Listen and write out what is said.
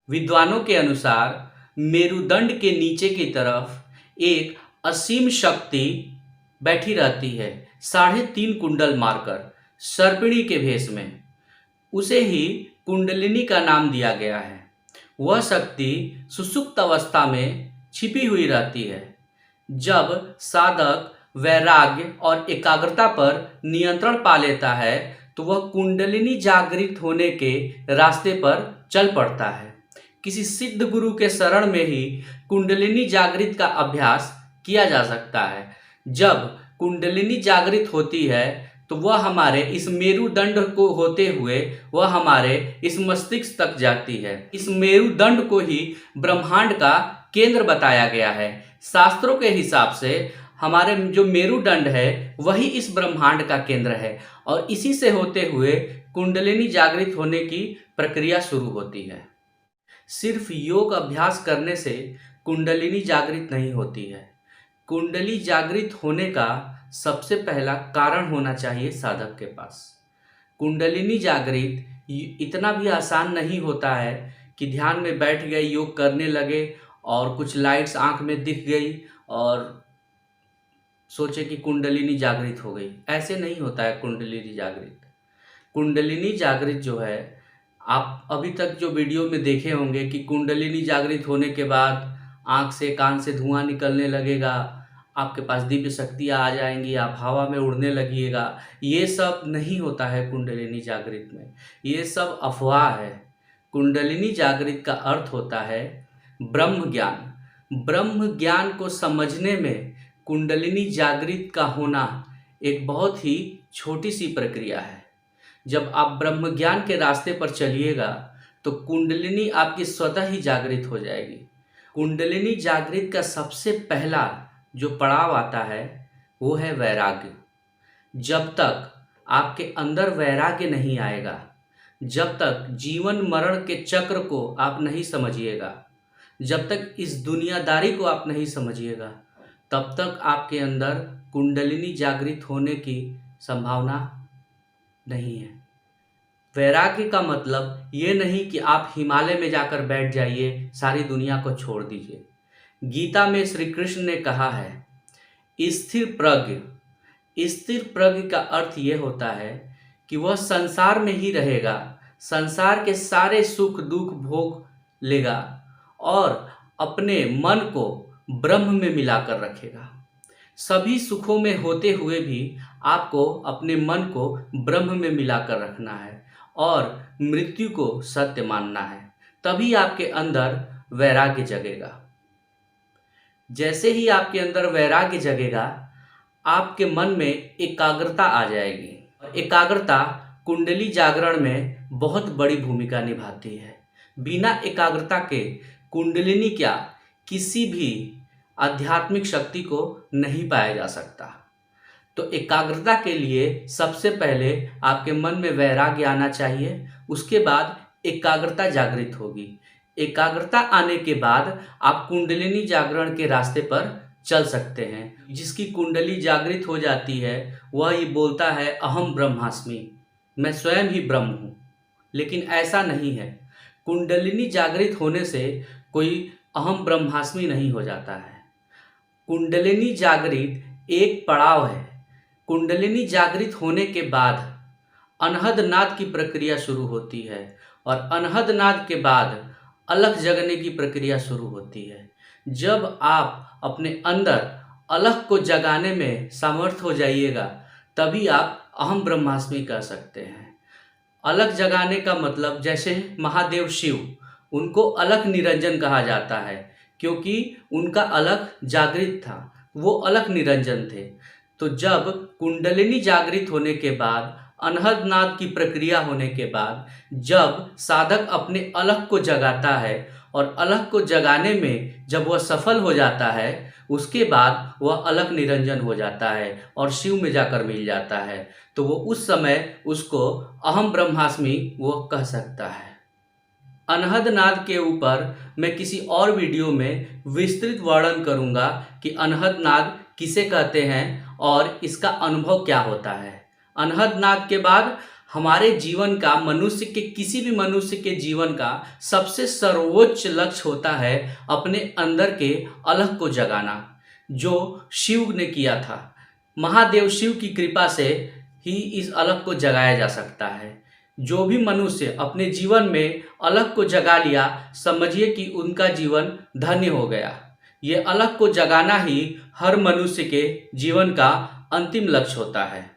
विद्वानों के अनुसार मेरुदंड के नीचे की तरफ एक असीम शक्ति बैठी रहती है, 3.5 कुंडल मारकर सर्पिणी के भेष में। उसे ही कुंडलिनी का नाम दिया गया है। वह शक्ति सुषुप्त अवस्था में छिपी हुई रहती है। जब साधक वैराग्य और एकाग्रता पर नियंत्रण पा लेता है तो वह कुंडलिनी जागृत होने के रास्ते पर चल पड़ता है। किसी सिद्ध गुरु के शरण में ही कुंडलिनी जागृत का अभ्यास किया जा सकता है। जब कुंडलिनी जागृत होती है तो वह हमारे इस मेरुदंड को होते हुए वह हमारे इस मस्तिष्क तक जाती है। इस मेरुदंड को ही ब्रह्मांड का केंद्र बताया गया है। शास्त्रों के हिसाब से हमारे जो मेरुदंड है वही इस ब्रह्मांड का केंद्र है और इसी से होते हुए कुंडलिनी जागृत होने की प्रक्रिया शुरू होती है। सिर्फ योग अभ्यास करने से कुंडलिनी जागृत नहीं होती है। कुंडली जागृत होने का सबसे पहला कारण होना चाहिए साधक के पास। कुंडलिनी जागृत इतना भी आसान नहीं होता है कि ध्यान में बैठ गए, योग करने लगे और कुछ लाइट्स आंख में दिख गई और सोचे कि कुंडलिनी जागृत हो गई। ऐसे नहीं होता है कुंडलिनी जागृत। कुंडलिनी जागृत जो है, आप अभी तक जो वीडियो में देखे होंगे कि कुंडलिनी जागृत होने के बाद आँख से कान से धुआं निकलने लगेगा, आपके पास दिव्य शक्तियाँ आ जाएंगी, आप हवा में उड़ने लगिएगा, ये सब नहीं होता है कुंडलिनी जागृत में। ये सब अफवाह है। कुंडलिनी जागृत का अर्थ होता है ब्रह्म ज्ञान। ब्रह्म ज्ञान को समझने में कुंडलिनी जागृत का होना एक बहुत ही छोटी सी प्रक्रिया है। जब आप ब्रह्म ज्ञान के रास्ते पर चलिएगा तो कुंडलिनी आपकी स्वतः ही जागृत हो जाएगी। कुंडलिनी जागृत का सबसे पहला जो पड़ाव आता है वो है वैराग्य। जब तक आपके अंदर वैराग्य नहीं आएगा, जब तक जीवन मरण के चक्र को आप नहीं समझिएगा, जब तक इस दुनियादारी को आप नहीं समझिएगा, तब तक आपके अंदर कुंडलिनी जागृत होने की संभावना नहीं है। वैराग्य का मतलब ये नहीं कि आप हिमालय में जाकर बैठ जाइए, सारी दुनिया को छोड़ दीजिए। गीता में श्री कृष्ण ने कहा है स्थिर प्रज्ञ। स्थिर प्रज्ञ का अर्थ ये होता है कि वह संसार में ही रहेगा, संसार के सारे सुख दुख भोग लेगा और अपने मन को ब्रह्म में मिलाकर रखेगा। सभी सुखों में होते हुए भी आपको अपने मन को ब्रह्म में मिलाकर रखना है और मृत्यु को सत्य मानना है। तभी आपके अंदर वैराग्य जगेगा। जैसे ही आपके अंदर वैराग्य जगेगा, आपके मन में एकाग्रता आ जाएगी। एकाग्रता कुंडली जागरण में बहुत बड़ी भूमिका निभाती है। बिना एकाग्रता के कुंडलिनी क्या किसी भी आध्यात्मिक शक्ति को नहीं पाया जा सकता। तो एकाग्रता के लिए सबसे पहले आपके मन में वैराग्य आना चाहिए, उसके बाद एकाग्रता जागृत होगी। एकाग्रता आने के बाद आप कुंडलिनी जागरण के रास्ते पर चल सकते हैं। जिसकी कुंडली जागृत हो जाती है वह ये बोलता है अहम ब्रह्मास्मि, मैं स्वयं ही ब्रह्म हूँ। लेकिन ऐसा नहीं है। कुंडलिनी जागृत होने से कोई अहम ब्रह्मास्मि नहीं हो जाता है। कुंडलिनी जागृत एक पड़ाव है। कुंडलिनी जागृत होने के बाद अनहद नाद की प्रक्रिया शुरू होती है और अनहद नाद के बाद अलख जगने की प्रक्रिया शुरू होती है। जब आप अपने अंदर अलख को जगाने में समर्थ हो जाइएगा तभी आप अहम ब्रह्मास्मि कह सकते हैं। अलख जगाने का मतलब, जैसे महादेव शिव, उनको अलख निरंजन कहा जाता है क्योंकि उनका अलख जागृत था, वो अलख निरंजन थे। तो जब कुंडलिनी जागृत होने के बाद, अनहद नाद की प्रक्रिया होने के बाद, जब साधक अपने अलख को जगाता है और अलख को जगाने में जब वह सफल हो जाता है, उसके बाद वह अलख निरंजन हो जाता है और शिव में जाकर मिल जाता है। तो वो उस समय उसको अहम ब्रह्मास्मि वो कह सकता है। अनहद नाद के ऊपर मैं किसी और वीडियो में विस्तृत वर्णन करूंगा कि अनहद नाद किसे कहते हैं और इसका अनुभव क्या होता है। अनहद नाद के बाद हमारे जीवन का किसी भी मनुष्य के जीवन का सबसे सर्वोच्च लक्ष्य होता है अपने अंदर के अलग को जगाना, जो शिव ने किया था। महादेव शिव की कृपा से ही इस अलग को जगाया जा सकता है। जो भी मनुष्य अपने जीवन में अलग को जगा लिया, समझिए कि उनका जीवन धन्य हो गया। ये अलग को जगाना ही हर मनुष्य के जीवन का अंतिम लक्ष्य होता है।